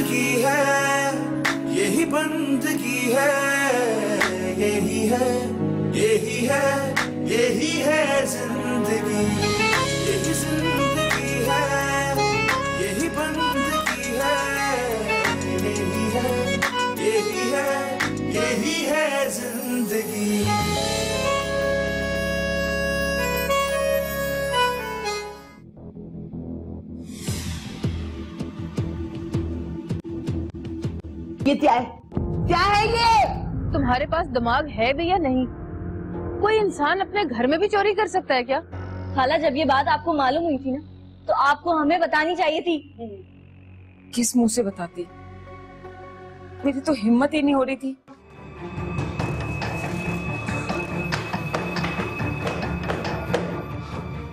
जिंदगी है, यही बंदगी है, यही है, यही है, यही है जिंदगी, यही जिंदगी है, यही बंदगी है, यही है, यही है, यही है जिंदगी। ये क्या है? क्या है ये? तुम्हारे पास दिमाग है भी या नहीं? कोई इंसान अपने घर में भी चोरी कर सकता है क्या? खाला, जब ये बात आपको मालूम हुई थी ना, तो आपको हमें बतानी चाहिए थी। किस मुंह से बताती? मेरी तो हिम्मत ही नहीं हो रही थी।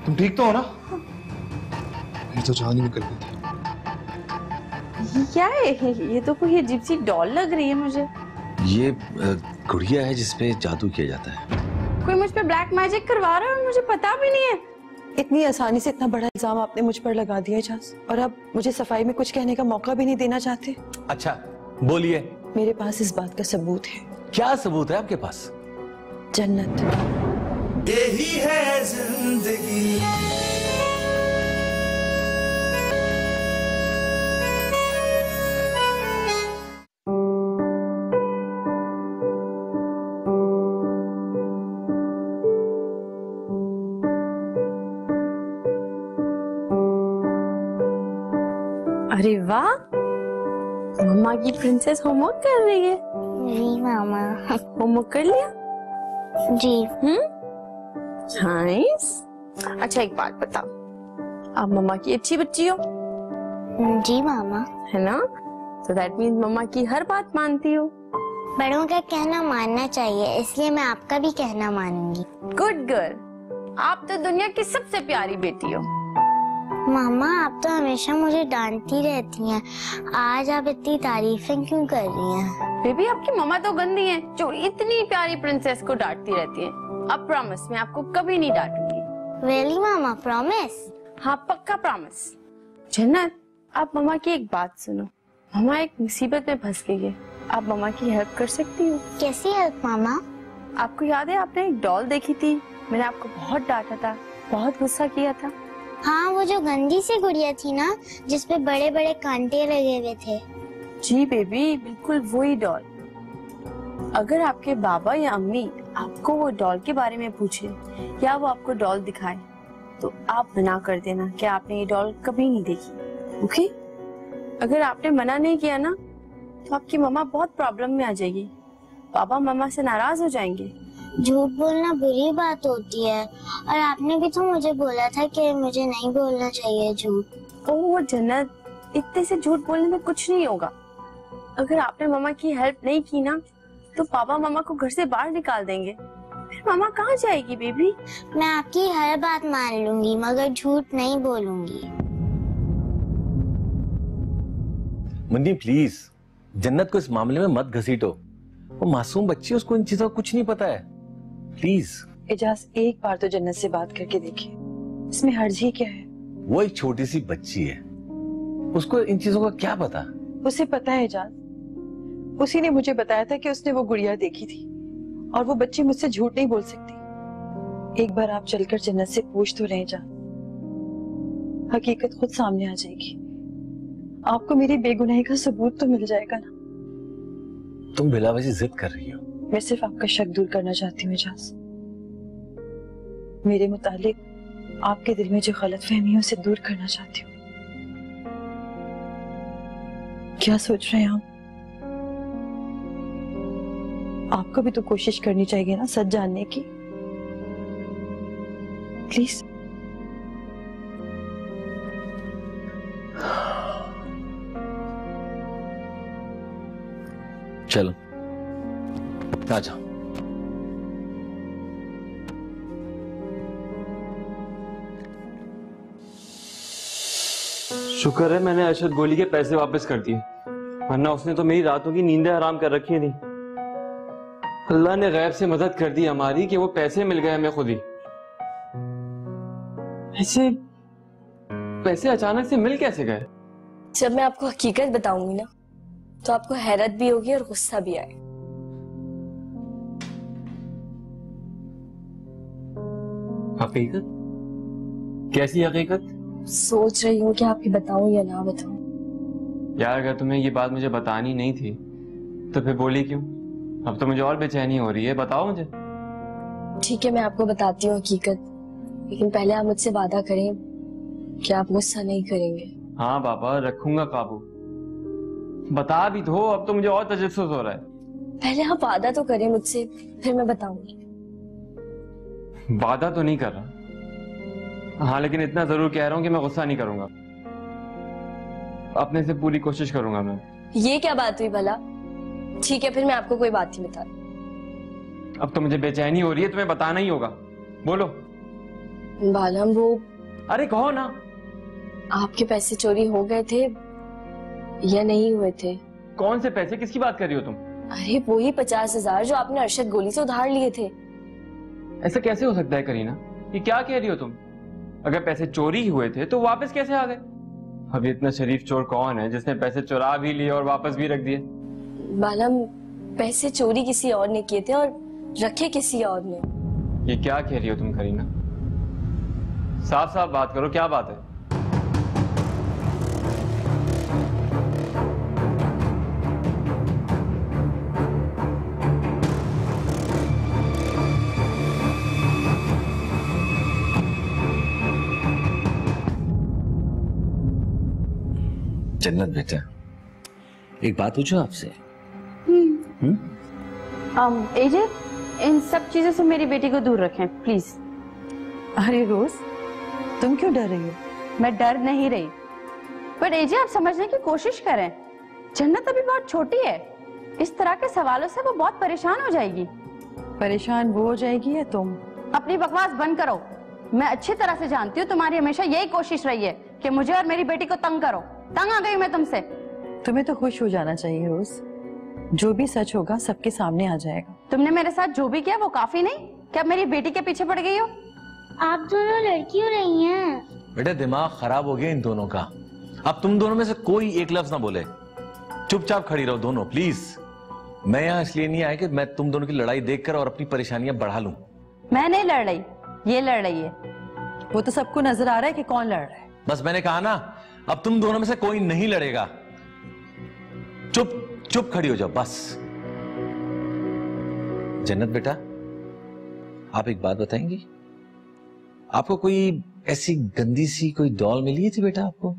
तुम ठीक तो हो ना? मेरी तो जान ही निकल गई थी। क्या है ये? तो कोई अजीब सी डॉल लग रही है मुझे। ये गुड़िया है जिसपे जादू किया जाता है। कोई मुझ पे ब्लैक मैजिक करवा रहा है और मुझे पता भी नहीं है। इतनी आसानी से इतना बड़ा इल्जाम आपने मुझ पर लगा दिया इजाज, और अब मुझे सफाई में कुछ कहने का मौका भी नहीं देना चाहते। अच्छा बोलिए। मेरे पास इस बात का सबूत है। क्या सबूत है आपके पास? जन्नत। यही है जिंदगी। अरे वाह, मम्मा की प्रिंसेस होमवर्क कर रही है। जी मामा। होमवर्क कर लिया? जी। नाइस। अच्छा एक बात बताओ, आप मम्मा की अच्छी बच्ची हो? जी मामा। है ना? तो दैट मीन्स मम्मा की हर बात मानती हो। बड़ों का कहना मानना चाहिए, इसलिए मैं आपका भी कहना मानूंगी। गुड गर्ल, आप तो दुनिया की सबसे प्यारी बेटी हो। मामा, आप तो हमेशा मुझे डांटती रहती हैं, आज आप इतनी तारीफें क्यों कर रही हैं? बेबी, आपकी मम्मा तो गंदी है जो इतनी प्यारी प्रिंसेस को डांटती रहती है। अब प्रॉमिस, मैं आपको कभी नहीं डांटूंगी। रियली मामा, प्रॉमिस? हाँ पक्का प्रॉमिस। जन्नत, आप मम्मा की एक बात सुनो। मम्मा एक मुसीबत में फंस गई है, आप मम्मा की हेल्प कर सकती हो? कैसी हेल्प मामा? आपको याद है आपने एक डॉल देखी थी, मैंने आपको बहुत डांटा था, बहुत गुस्सा किया था। हाँ, वो जो गंदी सी गुड़िया थी ना, जिसपे बड़े बड़े कांटे लगे हुए थे। जी बेबी, बिल्कुल वही डॉल। अगर आपके बाबा या अम्मी आपको वो डॉल के बारे में पूछे या वो आपको डॉल दिखाए, तो आप मना कर देना कि आपने ये डॉल कभी नहीं देखी। ओके? अगर आपने मना नहीं किया ना, तो आपकी मम्मा बहुत प्रॉब्लम में आ जाएगी, पापा मम्मा से नाराज हो जाएंगे। झूठ बोलना बुरी बात होती है, और आपने भी तो मुझे बोला था कि मुझे नहीं बोलना चाहिए झूठ। ओह जन्नत, इतने से झूठ बोलने में कुछ नहीं होगा। अगर आपने मम्मा की हेल्प नहीं की ना, तो पापा मम्मा को घर से बाहर निकाल देंगे, फिर मम्मा कहाँ जाएगी बेबी? मैं आपकी हर बात मान लूंगी, मगर झूठ नहीं बोलूंगी। मुन्नी प्लीज, जन्नत को इस मामले में मत घसीटो। वो मासूम बच्ची है, उसको इन चीजों का कुछ नहीं पता है। प्लीज इजाज, एक बार तो जन्नत से बात करके देखिए, इसमें हर्ज ही क्या है? वो एक छोटी सी बच्ची है, उसको इन चीजों का क्या पता? उसे पता है इजाज, उसी ने मुझे बताया था कि उसने वो गुड़िया देखी थी, और वो बच्ची मुझसे झूठ नहीं बोल सकती। एक बार आप चलकर जन्नत से पूछ तो रहे, जान हकीकत खुद सामने आ जाएगी। आपको मेरी बेगुनाही का सबूत तो मिल जाएगा ना। तुम बिला वजह जिद कर रही हो। मैं सिर्फ आपका शक दूर करना चाहती हूँ इजाज। मेरे मुतालिक आपके दिल में जो गलतफहमी है उसे दूर करना चाहती हूँ। क्या सोच रहे हैं आप? आपको भी तो कोशिश करनी चाहिए ना सच जानने की। प्लीज। चलो आ जाओ। शुक्र है मैंने अरशद गोली के पैसे वापस कर दिए, वरना उसने तो मेरी रातों की नींदें हराम कर रखी थी। अल्लाह ने गैब से मदद कर दी हमारी कि वो पैसे मिल गए हमें खुद ही। ऐसे पैसे अचानक से मिल कैसे गए? जब मैं आपको हकीकत बताऊंगी ना, तो आपको हैरत भी होगी और गुस्सा भी आएगा। हकीकत? कैसी हकीकत? सोच रही हूँ कि आपकी बताऊं या ना बताऊं। यार अगर तुम्हें ये बात मुझे बतानी नहीं थी तो फिर बोली क्यों? अब तो मुझे और बेचैनी हो रही है, बताओ मुझे। ठीक है, मैं आपको बताती हूँ हकीकत, लेकिन पहले आप मुझसे वादा करें कि आप गुस्सा नहीं करेंगे। हाँ बाबा, रखूंगा काबू। बता भी दो, अब तो मुझे और तजस्सुस हो रहा है। पहले आप वादा तो करें मुझसे, फिर मैं बताऊंगी। वादा तो नहीं कर रहा, हाँ लेकिन इतना जरूर कह रहा हूँ कि मैं गुस्सा नहीं करूंगा। अपने से पूरी कोशिश करूंगा मैं। ये क्या बात हुई भला? ठीक है, फिर मैं आपको कोई बात नहीं बता। अब तो मुझे बेचैनी हो रही है, तुम्हें बताना ही होगा। बोलो। बालम, वो अरे कहो ना। आपके पैसे चोरी हो गए थे या नहीं हुए थे? कौन से पैसे? किसकी बात कर रही हो तुम? अरे वही 50,000 जो आपने अरशद गोली से उधार लिए थे। ऐसा कैसे हो सकता है करीना? ये क्या कह रही हो तुम? अगर पैसे चोरी हुए थे तो वापस कैसे आ गए? अब इतना शरीफ चोर कौन है जिसने पैसे चुरा भी लिए और वापस भी रख दिए? बालम, पैसे चोरी किसी और ने किए थे और रखे किसी और ने। ये क्या कह रही हो तुम करीना? साफ साफ बात करो, क्या बात है? जन्नत बेटा, एक बात पूछो आपसे। एजे, इन सब चीजों से मेरी बेटी को दूर रखें प्लीज। अरे रोज, तुम क्यों डर रही हो? मैं डर नहीं रही, पर एजे आप समझने की कोशिश करें। जन्नत अभी बहुत छोटी है, इस तरह के सवालों से वो बहुत परेशान हो जाएगी। परेशान वो हो जाएगी या तुम? अपनी बकवास बंद करो। मैं अच्छी तरह से जानती हूँ तुम्हारी हमेशा यही कोशिश रही है कि मुझे और मेरी बेटी को तंग करो। तंग आ गई मैं तुमसे। तुम्हें तो खुश हो जाना चाहिए रोज, जो भी सच होगा सबके सामने आ जाएगा। तुमने मेरे साथ जो भी किया वो काफी नहीं? क्या मेरी बेटी के पीछे पड़ गई हो? आप दोनों लड़की हो रही हैं। बेटा दिमाग खराब हो गया इन दोनों का। अब तुम दोनों में से कोई एक लफ्ज ना बोले, चुपचाप खड़ी रहो दोनों प्लीज। मैं यहाँ इसलिए नहीं आया कि मैं तुम दोनों की लड़ाई देखकर और अपनी परेशानियां बढ़ा लूं। मैं नहीं लड़ रही, ये लड़ रही है। वो तो सबको नजर आ रहा है कि कौन लड़ रहा है। बस मैंने कहा ना, अब तुम दोनों में से कोई नहीं लड़ेगा। चुप चुप खड़ी हो जाओ बस। जन्नत बेटा, आप एक बात बताएंगी? आपको कोई ऐसी गंदी सी कोई डॉल मिली थी बेटा आपको?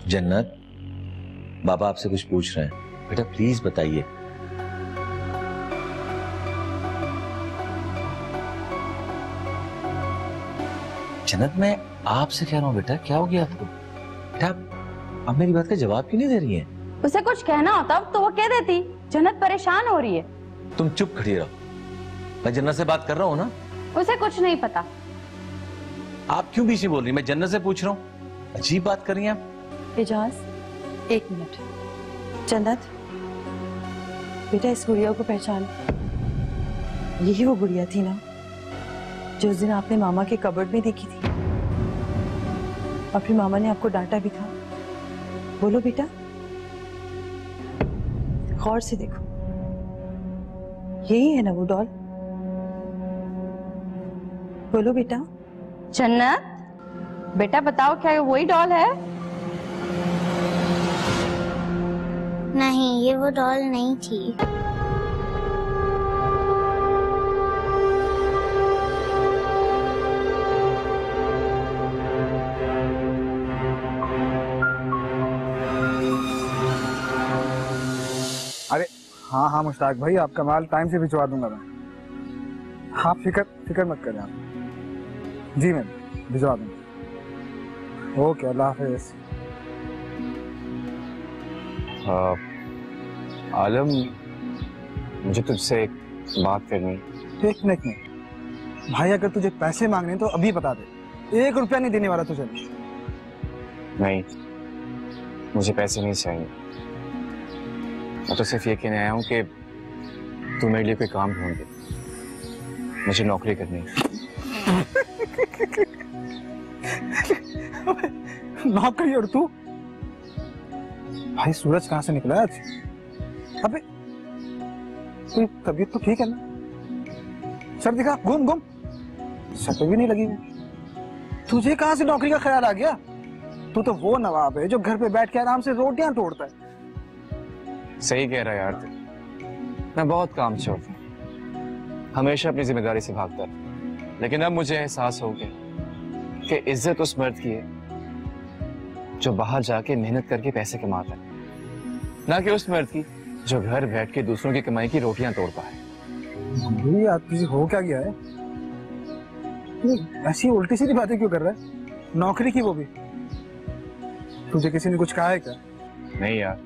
जन्नत, बाबा आपसे कुछ पूछ रहे हैं, बेटा प्लीज बताइए। जन्नत, मैं आपसे कह रहा हूं बेटा, क्या हो गया आपको? बेटा आप मेरी बात का जवाब क्यों नहीं दे रही हैं? उसे कुछ कहना होता तो वो कह देती। जन्नत परेशान हो रही है। तुम चुप खड़ी रहो, मैं जन्नत से बात कर रहा हूं ना। उसे कुछ नहीं पता। आप क्यों बीच में बोल रही? मैं जन्नत से पूछ रहा हूं, अजीब बात कर रही हैं आप। एजाज, एक मिनट। जन्नत बेटा, इस गुड़िया को पहचान? यही वो गुड़िया थी ना जो उस दिन आपने मामा के कबर्ड में देखी थी, और फिर मामा ने आपको डांटा भी था। बोलो बेटा, गौर से देखो, यही है ना वो डॉल? बोलो बेटा। जन्नत बेटा बताओ, क्या वही डॉल है? नहीं, ये वो डॉल नहीं थी। अरे हाँ हाँ मुश्ताक भाई, आपका माल टाइम से भिजवा दूंगा मैं। आप फिक्र मत करें आप। जी मैम, भिजवा दूंगा। ओके, अल्लाह हाफिज। आलम, मुझे तुझसे एक बात करनी। एक मिनट नहीं भाई, अगर तुझे पैसे मांगने तो अभी बता दे, 1 रुपया नहीं देने वाला तुझे। नहीं, मुझे पैसे नहीं चाहिए। मैं तो सिर्फ ये कहने आया हूँ कि तू मेरे लिए कोई काम ढूंढ दे, मुझे नौकरी करनी है। नौकरी? और तू भाई सूरज कहाँ से निकला आज? अबे कोई तबीयत तो ठीक है ना? सर दिखा, घूम घूम, सर भी नहीं लगी। तुझे कहाँ से नौकरी का ख्याल आ गया? तू तो वो नवाब है जो घर पे बैठ के आराम से रोटियां तोड़ता है। सही कह रहा है यार तू। मैं बहुत काम चोर हूँ, हमेशा अपनी जिम्मेदारी से भागता था, लेकिन अब मुझे एहसास हो गया कि इज्जत उस मर्द की है जो बाहर जाके मेहनत करके पैसे कमाता है, ना कि उस मर्द की जो घर बैठ के दूसरों की कमाई की रोटियां तोड़ता है। यार तुझे हो क्या गया है? तू ऐसी उल्टी सीधी बातें क्यों कर रहा है? नौकरी की, वो भी तुझे किसी ने कुछ कहा है क्या? नहीं यार,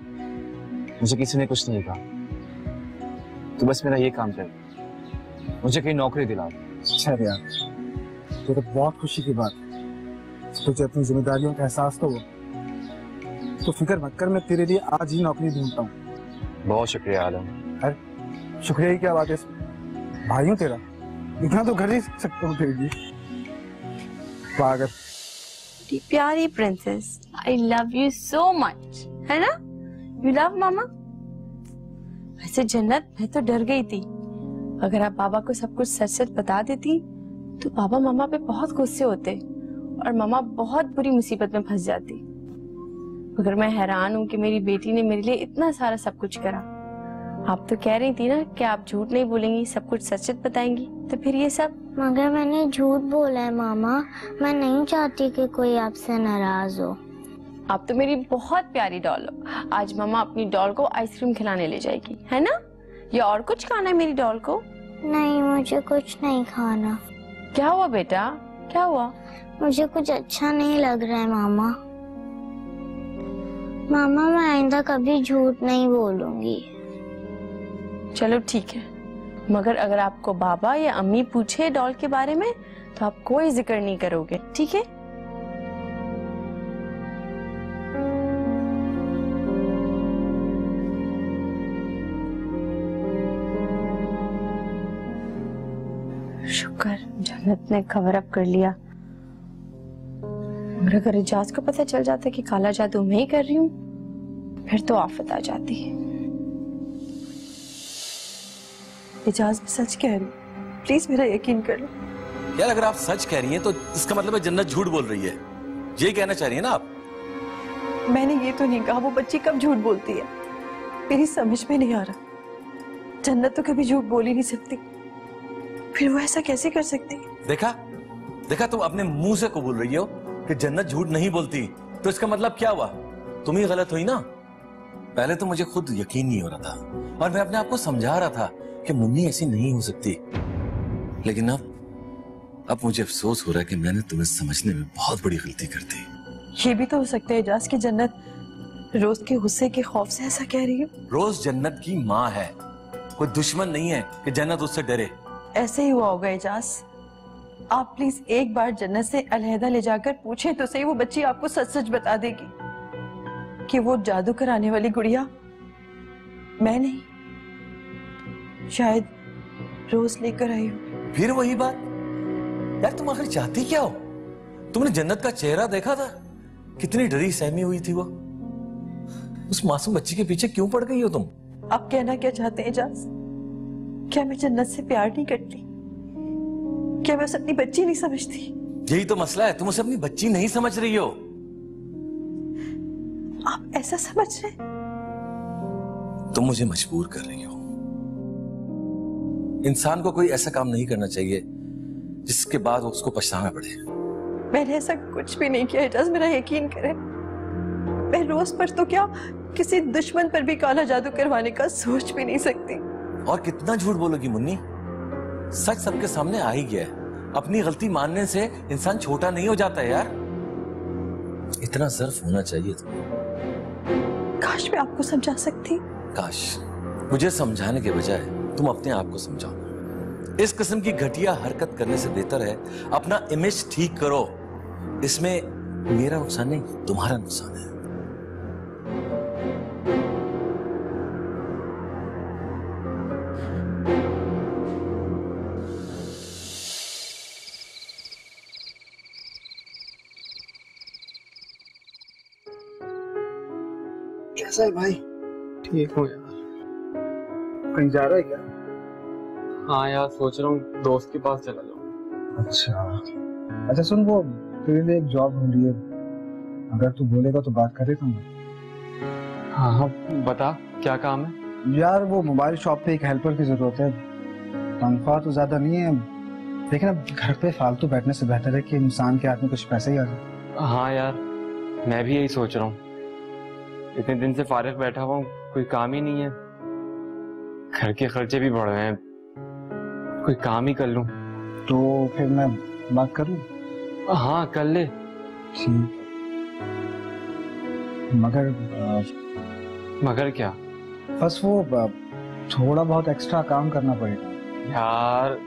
मुझे किसी ने कुछ नहीं कहा। तू बस मेरा ये काम कर, मुझे कहीं नौकरी दिला दे। अच्छा यार, ये तो बहुत खुशी की बात है। तुझे अपनी जिम्मेदारियों का एहसास तो हो, तो फिक्र मत कर, मैं तेरे लिए आज ही नौकरी ढूंढता हूँ। बहुत शुक्रिया आलम। अरे शुक्रिया की क्या बात है इसमें? भाई हूँ तेरा, इतना तो कर ही सकता हूँ तेरे लिए। पागल प्यारी princess, I love you so much, है ना? यू लव मामा? वैसे जन्नत, मैं तो डर गई थी। अगर आप बाबा को सब कुछ सच सच बता देती तो पापा मामा पे बहुत गुस्से होते और मामा बहुत बुरी मुसीबत में फंस जाती। मगर मैं हैरान हूँ कि मेरी बेटी ने मेरे लिए इतना सारा सब कुछ करा। आप तो कह रही थी ना कि आप झूठ नहीं बोलेंगी, सब कुछ सच सच बताएंगी, तो फिर ये सब? मगर मैंने झूठ बोला है मामा, मैं नहीं चाहती कि कोई आपसे नाराज हो। आप तो मेरी बहुत प्यारी डॉल हो। आज मामा अपनी डॉल को आइसक्रीम खिलाने ले जाएगी, है ना? या और कुछ खाना है मेरी डॉल को? नहीं, मुझे कुछ नहीं खाना। क्या हुआ बेटा, क्या हुआ? मुझे कुछ अच्छा नहीं लग रहा है मामा। मामा मैं आइंदा कभी झूठ नहीं बोलूंगी। चलो ठीक है, मगर अगर आपको बाबा या अम्मी पूछे डॉल के बारे में तो आप कोई जिक्र नहीं करोगे, ठीक है? शुक्र जन्नत ने कवर अप कर लिया। मगर अगर इजाज को पता चल जाता कि काला जादू मैं ही कर रही हूँ, फिर तो आफत आ जाती है। इजाज, मैं सच कह रही हूँ, प्लीज मेरा यकीन कर लो। यार अगर आप सच कह रही हैं तो इसका मतलब है जन्नत झूठ बोल रही है, यही कहना चाह रही है ना आप? मैंने ये तो नहीं कहा वो बच्ची कब झूठ बोलती है, मेरी समझ में नहीं आ रहा। जन्नत तो कभी झूठ बोल ही नहीं सकती, फिर वो ऐसा कैसे कर सकती? देखा देखा, तुम अपने मुंह से कबूल रही हो कि जन्नत झूठ नहीं बोलती, तो इसका मतलब क्या हुआ? तुम ही गलत हुई ना। पहले तो मुझे खुद यकीन नहीं हो रहा था और मैं अपने आप को समझा रहा था कि मुन्नी ऐसी नहीं हो सकती, लेकिन अब मुझे अफसोस हो रहा है कि मैंने तुम्हें समझने में बहुत बड़ी गलती कर दी। ये भी तो हो सकता है इजाज की जन्नत रोज के गुस्से के खौफ से ऐसा कह रही है। रोज जन्नत की माँ है, कोई दुश्मन नहीं है कि जन्नत उससे डरे। ऐसे ही हुआ होगा इजाज। आप प्लीज एक बार जन्नत से अलहदा ले जाकर पूछें तो सही, वो बच्ची आपको सच सच बता देगी कि वो जादू कराने वाली गुड़िया मैं नहीं, शायद रोज लेकर आई हूँ। फिर वही बात यार, तुम आखिर चाहती क्या हो? तुमने जन्नत का चेहरा देखा था, कितनी डरी सहमी हुई थी वो। उस मासूम बच्ची के पीछे क्यों पड़ गई हो तुम? आप कहना क्या चाहते हैं इजाज? क्या मैं जन्नत से प्यार नहीं करती? क्या मैं उसे अपनी बच्ची नहीं समझती? यही तो मसला है, तुम उसे अपनी बच्ची नहीं समझ रही हो। आप ऐसा समझ रहे? तुम मुझे मजबूर कर रही हो। इंसान को कोई ऐसा काम नहीं करना चाहिए जिसके बाद उसको पछताना पड़े। मैंने ऐसा कुछ भी नहीं किया इजाज, मेरा यकीन करें। मैं रोज पर तो क्या किसी दुश्मन पर भी काला जादू करवाने का सोच भी नहीं सकती। और कितना झूठ बोलोगी मुन्नी? सच सबके सामने आ ही गया है। अपनी गलती मानने से इंसान छोटा नहीं हो जाता है यार। इतना सर्फ होना चाहिए तुम्हें। काश मैं आपको समझा सकती। काश मुझे समझाने के बजाय तुम अपने आप को समझाओ। इस किस्म की घटिया हरकत करने से बेहतर है अपना इमेज ठीक करो। इसमें मेरा नुकसान नहीं, तुम्हारा नुकसान है। कैसा है भाई? ठीक हूँ यार। कहीं जा रहा है क्या? हाँ यार, सोच रहा हूँ दोस्त के पास चला जाऊँ। अच्छा सुन, वो तेरे लिए एक जॉब ढूंढी है, अगर तू बोलेगा तो बात कर लेता हूँ। हाँ हाँ, बता क्या काम है? यार वो मोबाइल शॉप पे एक हेल्पर की जरूरत है। तनख्वाह तो ज्यादा नहीं है, लेकिन अब घर पे फालतू बैठने से बेहतर है कि इंसान के हाथ में कुछ पैसे ही आ जाए। हाँ यार, मैं भी यही सोच रहा हूँ। इतने दिन से फारिग बैठा हुआ हूँ, कोई काम ही नहीं है। घर के खर्चे भी बढ़ रहे हैं, कोई काम ही कर लूँ। तो फिर मैं बात कर लूँ? हाँ कर ले। ठीक, मगर क्या? बस वो थोड़ा बहुत एक्स्ट्रा काम करना पड़ेगा। यार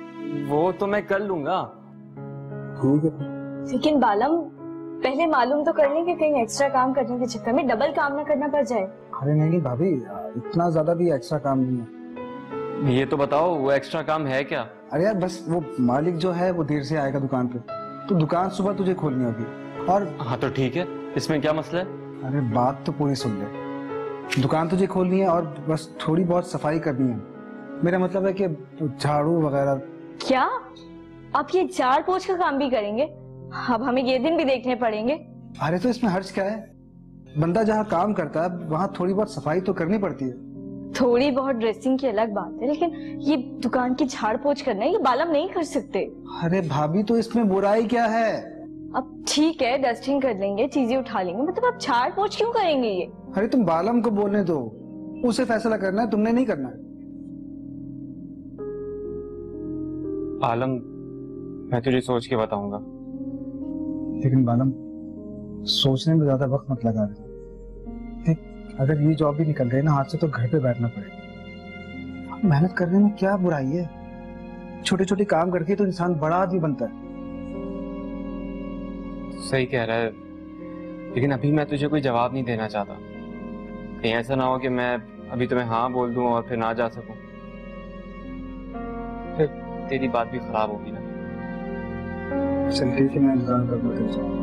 वो तो मैं कर लूंगा। ठीक है, लेकिन बालम पहले मालूम तो कर लें कि कहीं एक्स्ट्रा काम करने के चक्कर में डबल काम ना करना पड़ जाए। अरे नहीं भाभी, इतना ज्यादा भी एक्स्ट्रा काम नहीं है। ये तो बताओ वो एक्स्ट्रा काम है क्या? अरे यार बस वो मालिक जो है वो देर से आएगा दुकान पे, तो दुकान सुबह तुझे खोलनी होगी। और हाँ तो ठीक है, इसमें क्या मसला है? अरे बात तो पूरी सुन ले। दुकान तुझे खोलनी है और बस थोड़ी बहुत सफाई करनी है। मेरा मतलब है कि झाड़ू वगैरह। क्या आप ये झाड़ पोंछ का काम भी करेंगे? अब हमें ये दिन भी देखने पड़ेंगे। अरे तो इसमें हर्ज क्या है? बंदा जहाँ काम करता है वहाँ थोड़ी बहुत सफाई तो करनी पड़ती है। थोड़ी बहुत ड्रेसिंग की अलग बात है, लेकिन ये दुकान की झाड़ पोंछ करना है ये बालम नहीं कर सकते। अरे भाभी तो इसमें बुराई क्या है? अब ठीक है, डस्टिंग कर लेंगे, चीजें उठा लेंगे, मतलब आप झाड़ पोंछ क्यों करेंगे ये? अरे तुम बालम को बोलने दो, उसे फैसला करना है, तुमने नहीं करना है। आलम, मैं तुझे सोच के बताऊंगा। लेकिन बालम सोचने में ज्यादा वक्त मत लगा दे। अगर ये जॉब भी निकल गई ना हाथ से तो घर पे बैठना पड़ेगा। मेहनत करने में क्या बुराई है? छोटे छोटे काम करके तो इंसान बड़ा आदमी बनता है। सही कह रहा है, लेकिन अभी मैं तुझे कोई जवाब नहीं देना चाहता। कहीं ऐसा ना हो कि मैं अभी तुम्हें हाँ बोल दूं और फिर ना जा सकूं, फिर तेरी बात भी खराब होगी ना। चल ठीक है, मैं इंतजार करूंगा।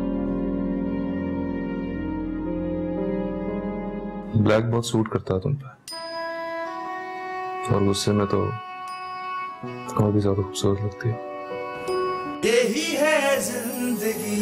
ब्लैक बहुत सूट करता है तुम पे, और गुस्से में तो और भी ज्यादा खूबसूरत लगती है। यही है जिंदगी।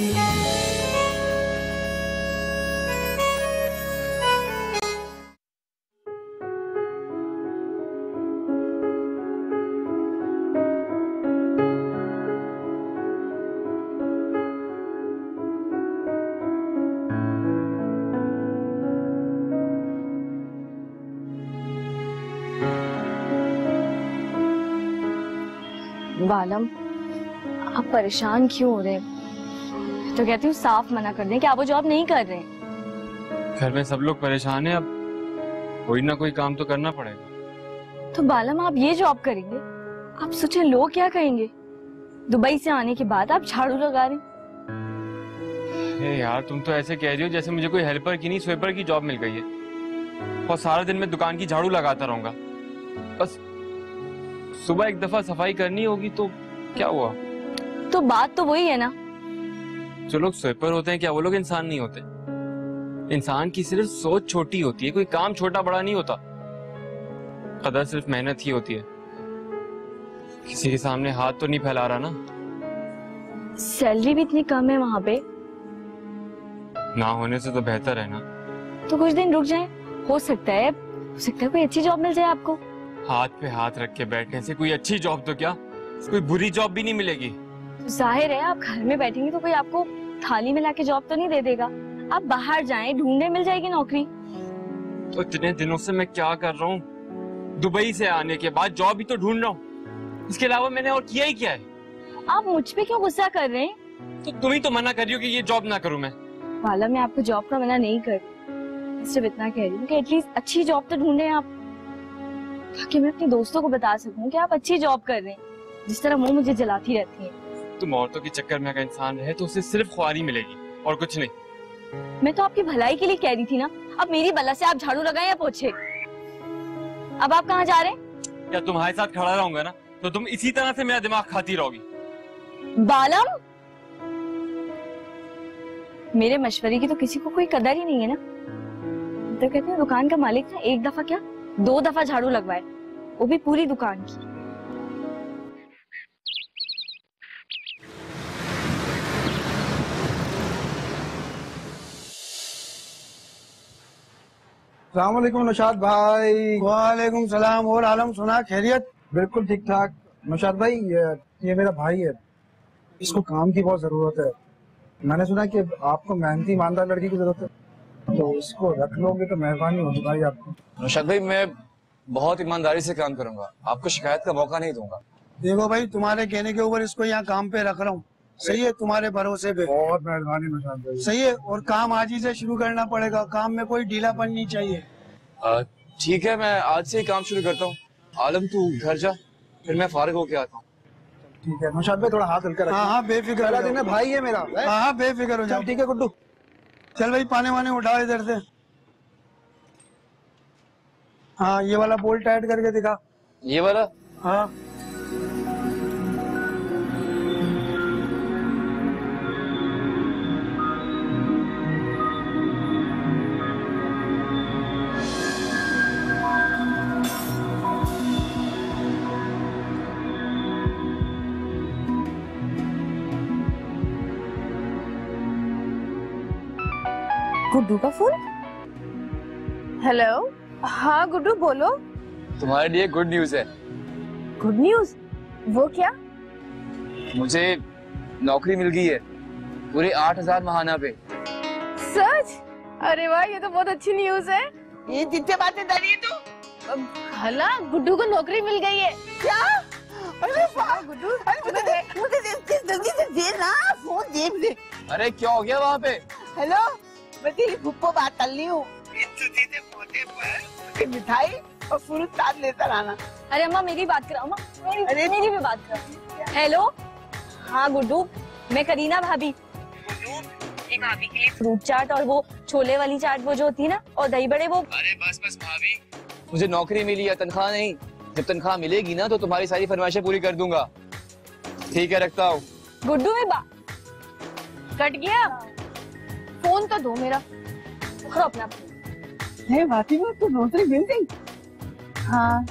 बालम, आप परेशान क्यों हो रहे हैं? तो कहती हूँ साफ मना कर दें कि आप वो जॉब नहीं कर रहे हैं। घर में सब लोग परेशान हैं, अब कोई ना कोई काम तो करना पड़ेगा। तो बालम आप ये जॉब करेंगे? आप सोचे लोग क्या कहेंगे? दुबई से आने के बाद आप झाड़ू लगा रहे हैं। यार तुम तो ऐसे कह रही हो जैसे मुझे कोई हेल्पर की नहीं स्वीपर की जॉब मिल गई है और सारा दिन मैं दुकान की झाड़ू लगाता रहूंगा। बस सुबह एक दफा सफाई करनी होगी तो क्या हुआ? तो बात तो वही है ना। जो लोग स्वीपर होते हैं क्या वो लोग इंसान नहीं होते? इंसान की सिर्फ सोच छोटी होती है, कोई काम छोटा बड़ा नहीं होता। कदर सिर्फ मेहनत ही होती है। किसी के सामने हाथ तो नहीं फैला रहा ना। सैलरी भी इतनी कम है वहां पे। ना होने से तो बेहतर है ना। तो कुछ दिन रुक जाएं, हो सकता है कोई अच्छी जॉब मिल जाए आपको। हाथ पे हाथ रख के बैठने से कोई अच्छी जॉब तो क्या, कोई बुरी जॉब भी नहीं मिलेगी। तो जाहिर है आप घर में बैठेंगे तो कोई आपको थाली में लाके जॉब तो नहीं दे देगा। आप बाहर जाएं, ढूंढने मिल जाएगी नौकरी। तो इतने दिनों से मैं क्या कर रहा हूँ? दुबई से आने के बाद जॉब ही तो ढूंढ रहा हूँ, इसके अलावा मैंने और किया ही क्या है? आप मुझ पे क्यों गुस्सा कर रहे हैं? तो तुम ही तो मना कर रही हो कि ये जॉब ना करूँ मैं। बाला, मैं आपको जॉब का मना नहीं कर, सिर्फ इतना कह रही हूँ कि एटलीस्ट अच्छी जॉब तो ढूंढे आप, ताकि मैं अपने दोस्तों को बता सकूं कि आप अच्छी जॉब कर रहे हैं, जिस तरह वो मुझे जलाती रहती है। तुम औरतों के चक्कर में अगर इंसान रहे तो उसे सिर्फ ख्वारी मिलेगी और कुछ नहीं। मैं तो आपकी भलाई के लिए कह रही थी ना। अब मेरी बला से आप झाड़ू लगाएं या पोछे। अब आप कहाँ जा रहे हैं? या तुम्हारे साथ खड़ा रहूंगा ना तो तुम इसी तरह से मेरा दिमाग खाती रहोगी। बालम, मेरे मशवरे की तो किसी को कोई कदर ही नहीं है ना। तो कहते हैं दुकान का मालिक ना एक दफा क्या 2 दफा झाड़ू लगवाए, वो भी पूरी दुकान की। अस्सलामुअलैकुम नौशाद भाई। वालेकुम सलाम। और आलम सुना, खैरियत? बिल्कुल ठीक ठाक। नौशाद भाई ये मेरा भाई है, इसको काम की बहुत जरूरत है। मैंने सुना कि आपको मेहनती ईमानदार लड़की की जरूरत है, तो इसको रख लोगे तो मेहरबानी होगी भाई आपको। नौशाद भाई मैं बहुत ईमानदारी से काम करूंगा, आपको शिकायत का मौका नहीं दूंगा। देखो भाई, तुम्हारे कहने के ऊपर इसको यहाँ काम पे रख रहा हूँ, सही है? तुम्हारे भरोसे पे। बहुत मेहरबानी नौशाद भाई। सही है। और काम आज ही से शुरू करना पड़ेगा, काम में कोई ढीलापन नहीं चाहिए। ठीक है, मैं आज से ही काम शुरू करता हूँ। आलम तू घर जा, फिर मैं फारिग होके आता हूँ। ठीक है नौशाद भाई, थोड़ा हाथ हल्का रखिए। हाँ बेफिक्र हो जाओ। भाई है मेरा। हाँ बेफिक्र हो जाओ। ठीक है गुड्डू। चल भाई, पानी वानी उठाओ इधर से। हाँ ये वाला बोल्ट टाइट करके दिखा। ये वाला? हाँ गुड्डू का फोन। हेलो। हाँ गुड्डू बोलो। तुम्हारे लिए गुड न्यूज है। Good news? वो क्या? मुझे नौकरी मिल गई है, पूरे 8,000 महाना पे। सच? अरे वाह, ये तो बहुत अच्छी न्यूज है। ये जितने बातें डाली है तू। हला गुड्डू को नौकरी मिल गई है। क्या? अरे वाह गुड्डू, मुझे जल्दी से दे ना फोन, दे। अरे क्या हो गया वहाँ पे? हेलो, मैं तेरी फुप्पो बात कर रही हूँ। सीधे पोते पर मिठाई और फ्रूट साथ लेकर आना। अरे अम्मा मेरी बात कराओ, अम्मा मेरी भी बात कराओ। हेलो। हाँ गुड्डू, मैं करीना भाभी। गुड्डू, भाभी के लिए फ्रूट चाट और वो छोले वाली चाट वो जो होती है ना, और दही बड़े वो। अरे बस भाभी, मुझे नौकरी मिली है, तनख्वाह नहीं। जब तनख्वाह मिलेगी ना तो तुम्हारी सारी फरमाइशें पूरी कर दूंगा। ठीक है, रखता हूँ। गुड्डू में कट गया फोन, तो दो मेरा। पकड़ो अपना फोन। भाभी में तो नौकरी मिल गई। हाँ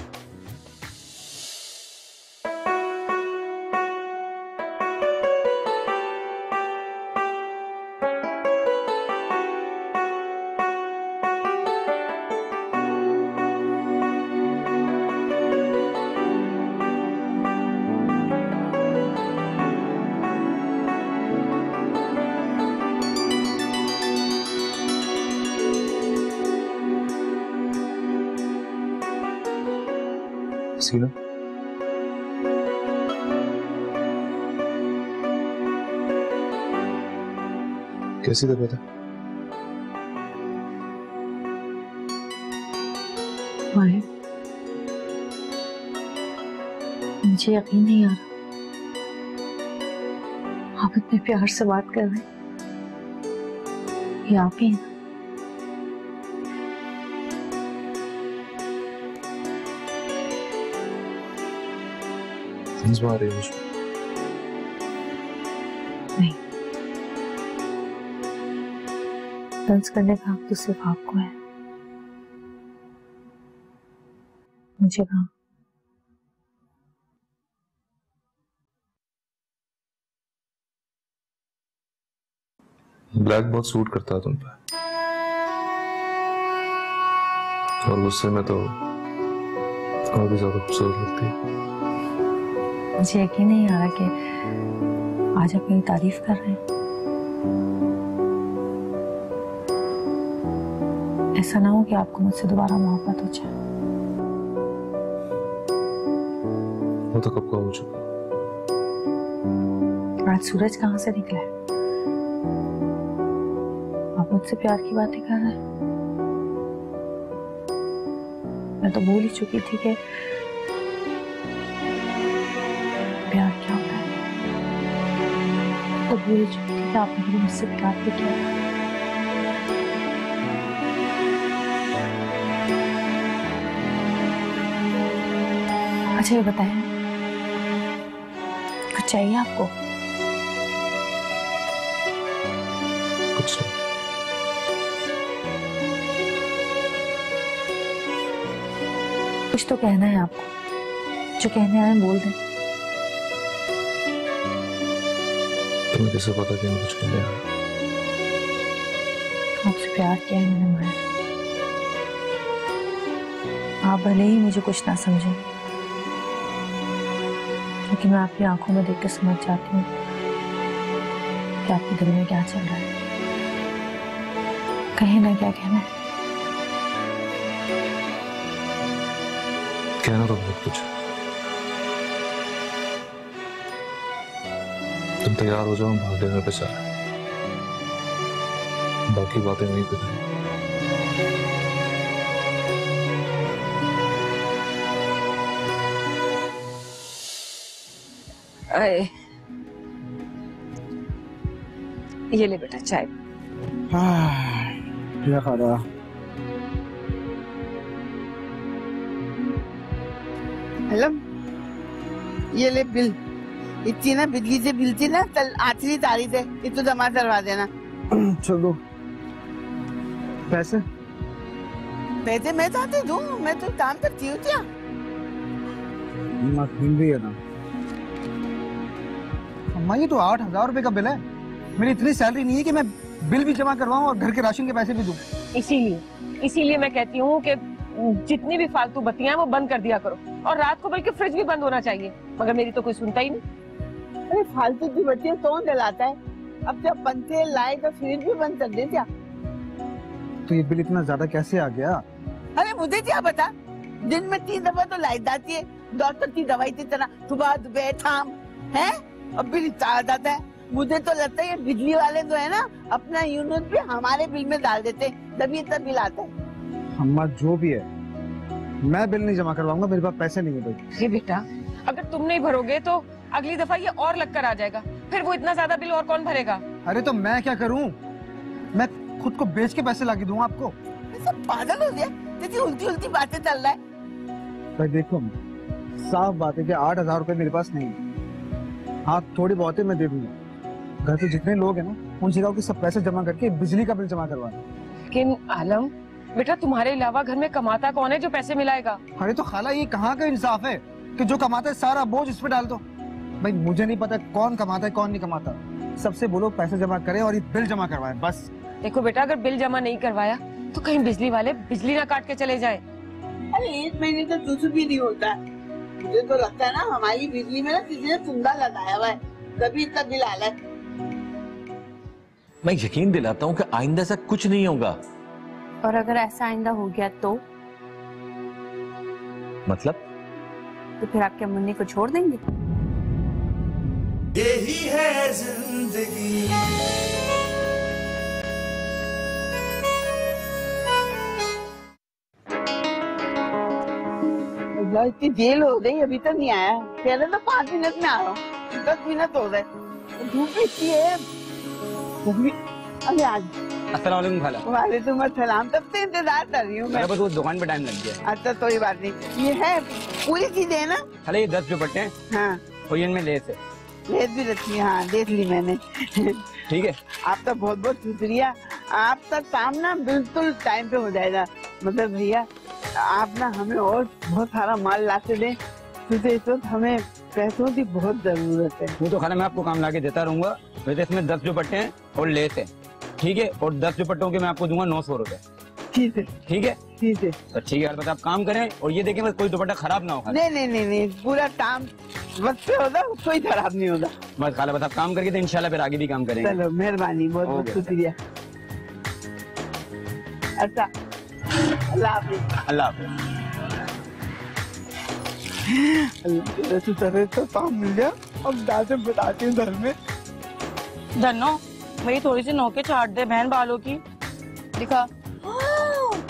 सीना, कैसी तबीयत है? मुझे यकीन नहीं आ रहा, आप इतने प्यार से बात कर रहे हैं। ये आप ही हैं? समझ में आ रही है मुझे। नहीं, डांस करने का हक तो सिर्फ आपको है, मुझे कहाँ। ब्लैक बहुत सूट करता है तुम पे, और गुस्से में तो और भी ज्यादा खूबसूरत लगती है। मुझे यकीन नहीं आ रहा कि आज आप मेरी तारीफ कर रहे हैं। ऐसा ना हो कि आपको मुझसे दोबारा मोहब्बत हो जाए। वो तो कब का हो चुका। आज सूरज कहाँ से निकला है? आप मुझसे प्यार की बातें कर रहे हैं। मैं तो भूल ही चुकी थी कि प्यार क्या होता है। तो भूल ही चुकी थी कि आपने भी मुझसे प्यार भी किया। अच्छा ये बताएं, कुछ चाहिए आपको? कुछ कुछ तो कहना है आपको, जो कहने आए बोल दें। तुम्हें कैसे पता कि मैं कुछ कहने आया? आपसे प्यार किया है मैंने माया। आप भले ही मुझे कुछ ना समझें, क्योंकि मैं आपकी आंखों में देख के समझ जाती हूँ कि आपके दिल में क्या चल रहा है। कहे ना क्या कहना है। कहना तो बहुत कुछ। तुम तैयार हो जाओ, हम भाग डिनर पे चलें। बाकी बातें नहीं करें। ये ले बेटा चाय। क्या खा रहा? हेलो, ये ले बिल। इतनी ना बिजली से बिल थी ना, कल आखिरी तारीख है, ये तो जमा करवा देना। चलो। पैसे? पैसे मैं तो आते दूं, मैं तो काम करती हूँ क्या? भी है ना अम्मा, ये तो 8,000 रुपए का बिल है। मेरी इतनी सैलरी नहीं है कि मैं बिल भी जमा करवाऊं और घर के राशन के पैसे भी दूं। इसीलिए मैं कहती हूँ कि जितनी भी फालतू बत्तियां हैं वो बंद कर दिया करो, और रात को बल्कि फ्रिज भी बंद होना चाहिए, मगर मेरी तो कोई सुनता ही नहीं। अरे फालतू की बत्तियां कौन जलाता है? अब जब पंखे लाइट और फ्रिज भी बंद कर दे क्या? तो ये बिल इतना ज्यादा कैसे आ गया? अरे मुझे क्या पता, दिन में 3 दफा तो लाइट आती है, डॉक्टर की दवाई की तरह सुबह दोपहर शाम है, और बिल इतना आ जाता है। मुझे तो लगता है ये बिजली वाले जो है ना, अपना यूनिट भी हमारे बिल में डाल देते हैं, तभी इतना बिल आता है। अम्मा जो भी है, मैं बिल नहीं जमा करवाऊंगा, मेरे पास पैसे नहीं है भाई। ये बेटा, अगर तुम नहीं भरोगे तो अगली दफा ये और लग कर आ जाएगा, फिर वो इतना ज्यादा बिल और कौन भरेगा? अरे तो मैं क्या करूं? मैं खुद को बेच के पैसे लाके दूंगा आपको। सब पागल हो गया, तेरी उल्टी उल्टी बातें चल रहा है। भाई देखो, साफ बात है कि 8,000 रुपए मेरे पास नहीं है। हाँ, थोड़ी बहुत है मैं दे दूंगा। घर पे जितने लोग हैं ना, उनसे कहो कि सब पैसे जमा करके बिजली का बिल जमा करवा। लेकिन आलम बेटा, तुम्हारे अलावा घर में कमाता कौन है जो पैसे मिलाएगा? अरे तो खाला, ये कहाँ का इंसाफ है कि जो कमाता है सारा बोझ इस पे डाल दो? भाई मुझे नहीं पता कौन कमाता है कौन नहीं कमाता। सबसे बोलो पैसे जमा करें और ये बिल जमा करवाएं बस। देखो बेटा, अगर बिल जमा नहीं करवाया तो कहीं बिजली वाले बिजली ना काट के चले जाएं। अरे 1 महीने तो कुछ भी नहीं होता है। मुझे तो लगता है ना, हमारी बिजली में ना किसी ने कुंडा लगाया हुआ है, तभी इतना बिल आ रहा है। मैं यकीन दिलाता हूँ कि आइंदा से कुछ नहीं होगा। और अगर ऐसा आइंदा हो गया तो मतलब? तो फिर आपके मुन्नी को छोड़ देंगे? यही है जिंदगी। इतनी देर हो गई, अभी तक नहीं आया। कह रहे तो 5 मिनट में आ रहा हूँ, 10 मिनट हो गए। धूप इतनी है। अरे आज अस्सलाम वालेकुम खाला। वालेकुम अस्सलाम। तब से इंतजार कर रही हूँ मैं। बस वो दुकान पे टाइम लग गया। अच्छा कोई बात नहीं, ये है पूरी चीजें है ना? खाला ये 10 दुपट्टे हैं। हाँ, और इनमें लेस है। लेस भी रखी है? हाँ देख ली मैंने। ठीक है, आपका बहुत बहुत शुक्रिया। आपका काम ना बिल्कुल टाइम पे हो जाएगा। मतलब भैया, आप ना हमें और बहुत सारा माल लाके दें, क्योंकि इस वक्त हमें पैसों की बहुत जरूरत है। वो तो खाला मैं आपको काम लाके देता रहूंगा। वैसे इसमें 10 दुपट्टे हैं और लेस है, ठीक है। और 10 दुपट्टों के मैं आपको दूंगा 900 रुपए। ठीक है ठीक है ठीक है। तो ठीक है, बस आप काम करें और ये देखें बस कोई दुपट्टा खराब ना हो। नहीं नहीं नहीं नहीं, पूरा काम वक्त पे होगा, कोई खराब नहीं होगा। बस खाला बस आप काम करके तो इंशाल्लाह फिर आगे भी काम करेंगे। चलो मेहरबानी, बहुत बहुत शुक्रिया। अच्छा, अल्लाह हाफिज। अल्लाह हाफिज। तो काम मिल गया। अब दादी बताती हूँ घर में। धनो, मेरी थोड़ी सी नोके छाट दे बहन बालों की। दिखा।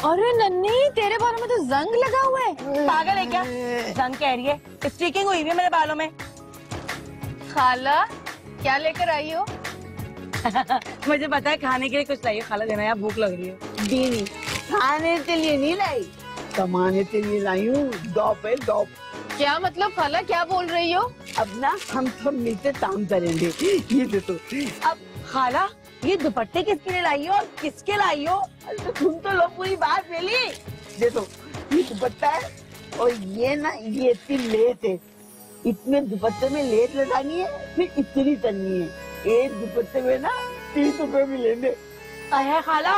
अरे नन्नी, तेरे बालों में तो जंग लगा हुआ है। पागल है क्या? जंग कह रही है, स्टिकिंग हुई है मेरे बालों में। खाला, क्या लेकर आई हो? मुझे पता है, खाने के लिए कुछ लाइए खाला, देना यार, भूख लग रही है। दीनी, खाने के लिए नहीं लाई, कमाने के लिए लाई हूँ। दौप है दौप। क्या मतलब खाला, क्या बोल रही हो? अब ना हम सब मिलकर काम करेंगे। ये देखो। अब खाला, ये दुपट्टे किसके लिए लाई हो और किसके लाई हो? अरे तो सुन तो लो पूरी बात मेरी। देखो, ये दुपट्टा है और ये ना ये इतनी लेस है, इतने दुपट्टे में लेस लगानी है, फिर इतनी करनी है। एक दुपट्टे में ना 30 रुपए मिलेंगे। अरे खाला,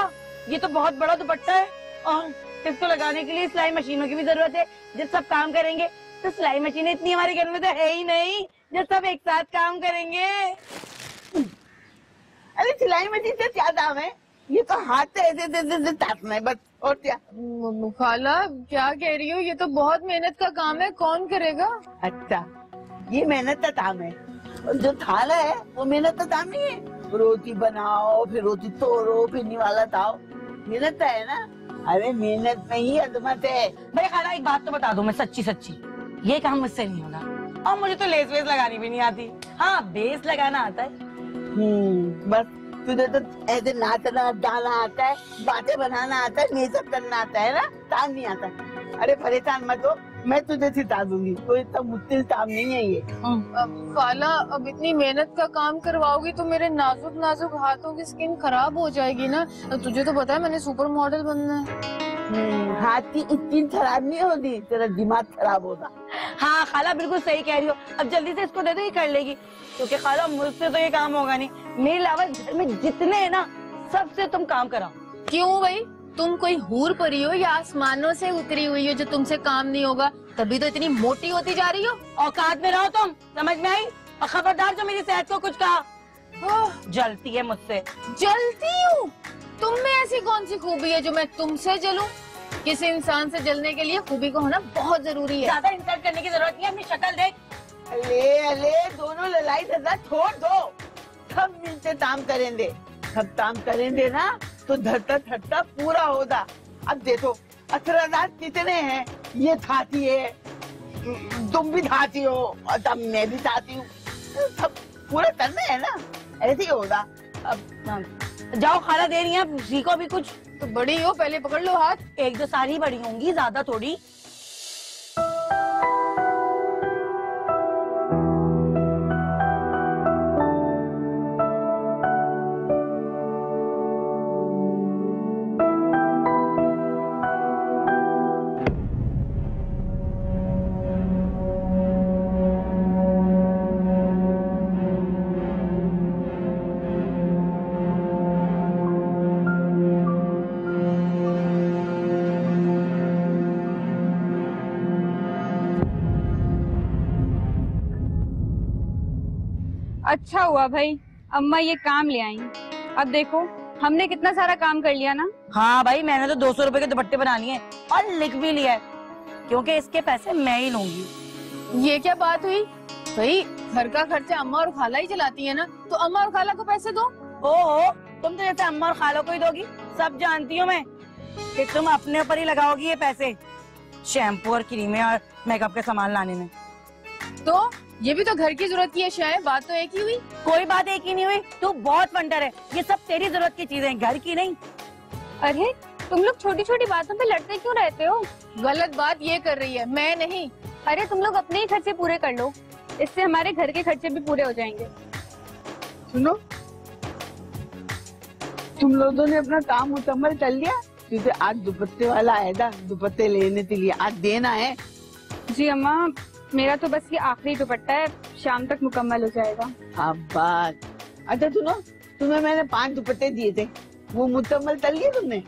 ये तो बहुत बड़ा दुपट्टा है और इसको लगाने के लिए सिलाई मशीनों की भी जरूरत है। जब सब काम करेंगे तो सिलाई मशीनें इतनी हमारे घर में तो है ही नहीं जो सब एक साथ काम करेंगे। अरे सिलाई मशीन से क्या दाम है, ये तो हाथ से ऐसे तापना है बस, और क्या। खाला क्या कह रही हो, ये तो बहुत मेहनत का काम है, कौन करेगा। अच्छा, ये मेहनत का काम है, और जो थाला है वो मेहनत का काम नहीं है। रोटी बनाओ, फिर रोटी तोड़ो, फिर निवाला ताओ, मेहनत है ना। अरे मेहनत में ही अजमत है। भाई खाला एक बात तो बता दो, मैं सच्ची सच्ची, ये काम मुझसे नहीं होगा और मुझे तो लेस वेस लगानी भी नहीं आती। हाँ, बेस लगाना आता है। बस तुझे तो ऐसे नाचना गाना आता है, बातें बनाना आता है, ये सब करना आता है ना, काम नहीं आता। अरे परेशान मत हो, मैं तुझे सिखा दूंगी, कोई इतना मुश्किल काम नहीं है ये। खाला अब इतनी मेहनत का काम करवाओगी तो मेरे नाजुक नाजुक हाथों की स्किन खराब हो जाएगी ना। तुझे तो पता है मैंने सुपर मॉडल बनना है। हाथ की स्किन खराब नहीं होती, तेरा दिमाग खराब होगा। हाँ खाला बिल्कुल सही कह रही हो, अब जल्दी से इसको दे दो, ये कर लेगी, क्योंकि खाला मुझसे तो ये काम होगा नहीं। मेरे अलावा घर में जितने हैं ना, सबसे तुम काम कराओ। क्यों भाई, तुम कोई हूर परी हो या आसमानों से उतरी हुई हो जो तुमसे काम नहीं होगा, तभी तो इतनी मोटी होती जा रही हो। औकात में रहो तुम, समझ में आई। और खबरदार जो मेरी सेहत को कुछ कहा। जलती है मुझसे। जलती हूँ? तुम में ऐसी कौन सी खूबी है जो मैं तुमसे जलूं? किसी इंसान से जलने के लिए खूबी को होना बहुत जरूरी है। ज्यादा इंसल्ट करने की जरूरत नहीं है, अपनी शक्ल देख। अले दोनों लड़ाई झगड़ा छोड़ दो, सब मिलते काम करेंगे, सब काम करेंगे ना तो धरता धरता पूरा होगा। अब देखो असरादार कितने हैं, ये थाती है, तुम भी थाती हो, और तब मैं भी थाती हूँ, सब पूरा करना है ना, ऐसे ही होगा। अब जाओ खाला, दे रही है, सीखो भी कुछ। तो बड़ी हो, पहले पकड़ लो हाथ। एक दो सारी बड़ी होंगी, ज्यादा थोड़ी। अच्छा हुआ भाई अम्मा ये काम ले आई। अब देखो हमने कितना सारा काम कर लिया ना। हाँ भाई, मैंने तो 200 रुपए के दुपट्टे बना लिए और लिख भी लिया है, क्योंकि इसके पैसे मैं ही लूंगी। ये क्या बात हुई भाई, घर का खर्चा अम्मा और खाला ही चलाती है ना, तो अम्मा और खाला को पैसे दो। ओहो, तुम तो जैसे अम्मा और खाला को ही दोगी, सब जानती हूँ मैं कि तुम अपने ऊपर ही लगाओगी ये पैसे, शैम्पू और क्रीमें और मेकअप के सामान लाने में। तो ये भी तो घर की जरूरत की है, बात तो एक ही हुई। कोई बात एक ही नहीं हुई, तू बहुत फंटर है, ये सब तेरी जरूरत की चीजें, घर की नहीं। अरे तुम लोग छोटी छोटी बातों पे लड़ते क्यों रहते हो? गलत बात ये कर रही है, मैं नहीं। अरे तुम लोग अपने ही खर्चे पूरे कर लो, इससे हमारे घर के खर्चे भी पूरे हो जाएंगे। सुनो, तुम लोगों ने अपना काम मुकम्मल कर लिया, क्योंकि आज दुपट्टे वाला आएगा दुपट्टे लेने के लिए, आज देना है। जी अम्मा, मेरा तो बस ये आखिरी दुपट्टा है, शाम तक मुकम्मल हो जाएगा। बात। अच्छा सुनो, तुम्हें मैंने 5 दुपट्टे दिए थे, वो मुकम्मल कर लिए तुमने?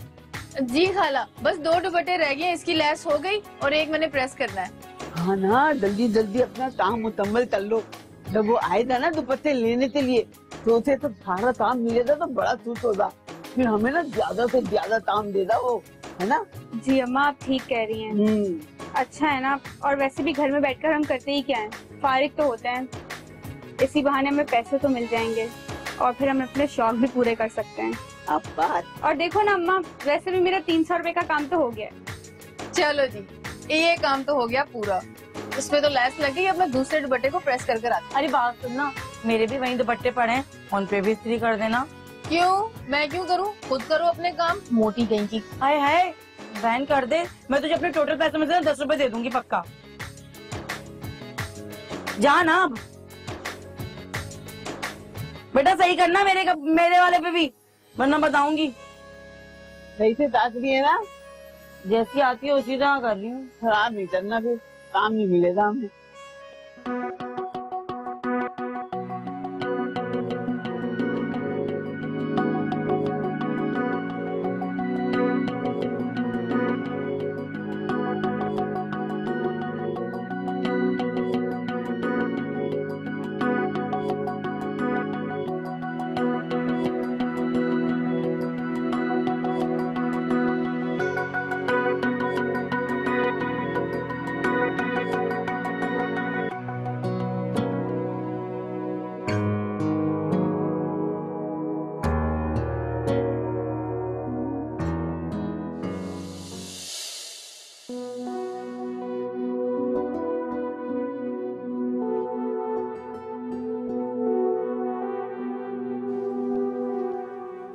जी खाला, बस 2 दुपट्टे रह गए, इसकी लैस हो गई और एक मैंने प्रेस करना है। हाँ ना, जल्दी जल्दी अपना काम मुकम्मल कर लो, जब वो आएगा ना दुपट्टे लेने के लिए तो उसे तो सारा काम मिलेगा तो बड़ा खुश होगा, फिर हमें ना ज्यादा से ज्यादा काम देगा वो, है ना? जी अम्मा आप ठीक कह रही हैं। अच्छा है ना, और वैसे भी घर में बैठकर हम करते ही क्या हैं, फारिग तो होते हैं, इसी बहाने हमें पैसे तो मिल जाएंगे और फिर हम अपने शौक भी पूरे कर सकते हैं। अब बात। और देखो ना अम्मा, वैसे भी मेरा 300 रुपए का काम तो हो गया। चलो जी, ये काम तो हो गया पूरा, इसमें तो लैस लग गई, अब मैं दूसरे दुपट्टे को प्रेस कर कर आती। अरे बात सुनना, मेरे भी वही दुपट्टे पड़े हैं, उन पे भी इस्त्री कर देना। क्यों, मैं क्यों करूँ, खुद करो अपने काम, मोटी कहीं की। हाय हाय, बहन कर दे, मैं तुझे अपने टोटल पैसे में से 10 रुपए दे दूंगी पक्का। जा ना अब बेटा, सही करना मेरे वाले पे भी, वरना बताऊंगी। सही से ताक दिए ना, जैसी आती है उसी तरह कर रही हूँ। खराब नहीं करना, फिर काम नहीं मिलेगा हमें।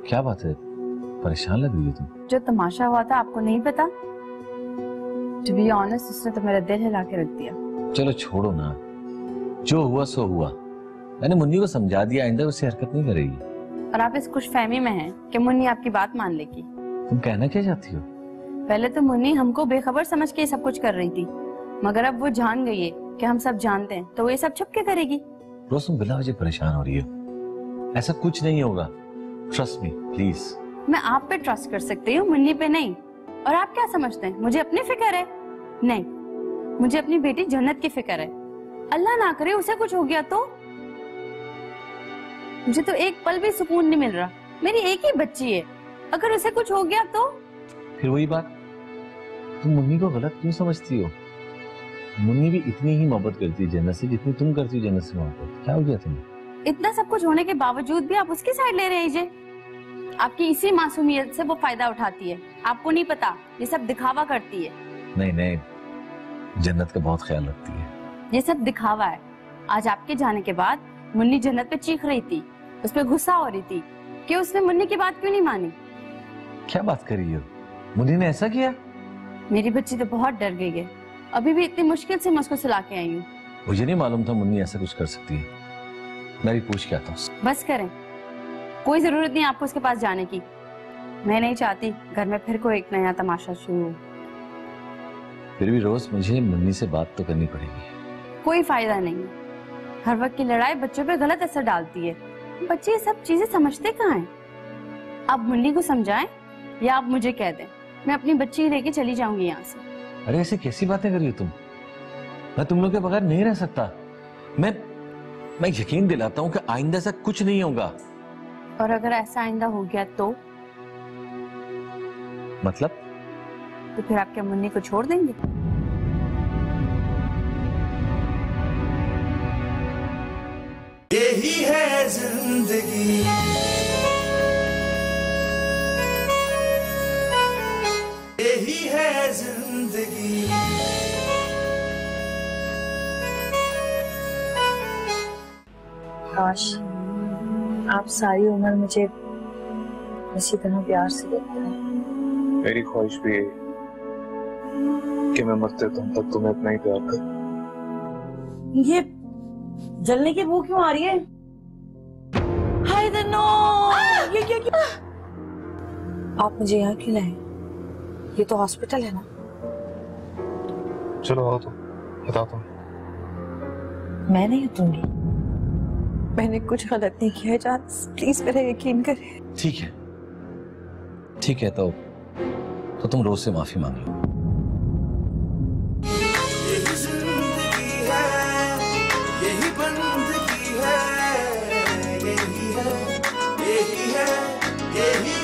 क्या बात है, परेशान लग रही हो तुम? जो तमाशा हुआ था आपको नहीं पता? To be honest, उसने तो मेरा दिल हिला के रख दिया। चलो छोड़ो ना, जो हुआ सो हुआ। मैंने मुन्नी को समझा दिया, आइंदा उससे हरकत नहीं करेगी। और आप इस खुशफहमी में हैं कि मुन्नी आपकी बात मान लेगी। तुम कहना क्या चाहती हो? पहले तो मुन्नी हमको बेखबर समझ के ये सब कुछ कर रही थी, मगर अब वो जान गई है कि हम सब जानते हैं, तो वो ये सब छुप के करेगी। रोज तुम बिना वजह परेशान हो रही हो। ऐसा कुछ नहीं होगा, ट्रस्ट मी प्लीज। मैं आप पे ट्रस्ट कर सकती हूँ, मुन्नी पे नहीं। और आप क्या समझते हैं मुझे अपनी फिक्र है? नहीं, मुझे अपनी बेटी जन्नत की फिक्र है। अल्लाह ना करे उसे कुछ हो गया तो? मुझे तो एक पल भी सुकून नहीं मिल रहा। मेरी एक ही बच्ची है, अगर उसे कुछ हो गया तो? फिर वही बात, तुम मुन्नी को गलत क्यों समझती हो? मुन्नी भी इतनी ही मोहब्बत करती है जन्नत से जितनी तुम करती हो जन्नत से मोहब्बत। क्या हो गया तुम्हें? इतना सब कुछ होने के बावजूद भी आप उसकी साइड ले रहे हैं। आपकी इसी मासूमियत से वो फायदा उठाती है। आपको नहीं पता, ये सब दिखावा करती है। नहीं नहीं, जन्नत का बहुत ख्याल रखती है। ये सब दिखावा है। आज आपके जाने के बाद मुन्नी जन्नत पे चीख रही थी, उस पे गुस्सा हो रही थी कि उसने मुन्नी की बात क्यों नहीं मानी। क्या बात कर रही हो? मुन्नी ने ऐसा किया? मेरी बच्ची तो बहुत डर गई है। अभी भी इतनी मुश्किल से मैं उसको सुला के आई हूँ। मुझे नहीं मालूम था मुन्नी ऐसा कुछ कर सकती है। मैं भी पूछ के आता हूँ। बस करें, कोई जरूरत नहीं आपको उसके पास जाने की। मैं नहीं चाहती घर में फिर कोई एक नया तमाशा शुरू हो। फिर भी रोज मुझे मुन्नी से बात तो करनी पड़ेगी। कोई फायदा नहीं है, हर वक्त की लड़ाई बच्चों पे गलत असर डालती है। बच्चे ये सब चीजें समझते कहाँ हैं? आप मुन्नी को समझाएं या आप मुझे कह दें, मैं अपनी बच्ची लेके चली जाऊंगी यहाँ से। अरे ऐसी कैसी बातें कर रही हो तुम? मैं तुम लोग के बगैर नहीं रह सकता। मैं यकीन दिलाता हूँ कि आइंदा ऐसा कुछ नहीं होगा। और अगर ऐसा आइंदा हो गया तो? मतलब? तो फिर आप क्या मुन्नी को छोड़ देंगे? यही है जिंदगी, यही है जिंदगी। काश आप सारी उम्र मुझे इसी तरह प्यार से देखते हैं। मेरी ख्वाहिश भी है कि मैं मरते दम तक तुम्हें इतना ही प्यार करूं। ये जलने की बू क्यों आ रही है? हाय दनो, ये क्या? आप मुझे यहाँ क्यों लाए? ये तो हॉस्पिटल है ना। चलो आओ तो बताता हूँ। मैं नहीं उतरूंगी। मैंने कुछ गलत नहीं किया जान, प्लीज मेरा यकीन करें। ठीक है तो तुम रोज से माफी मांग लो। यही जिंदगी है, यही बंदगी है, यही है, यही है, यही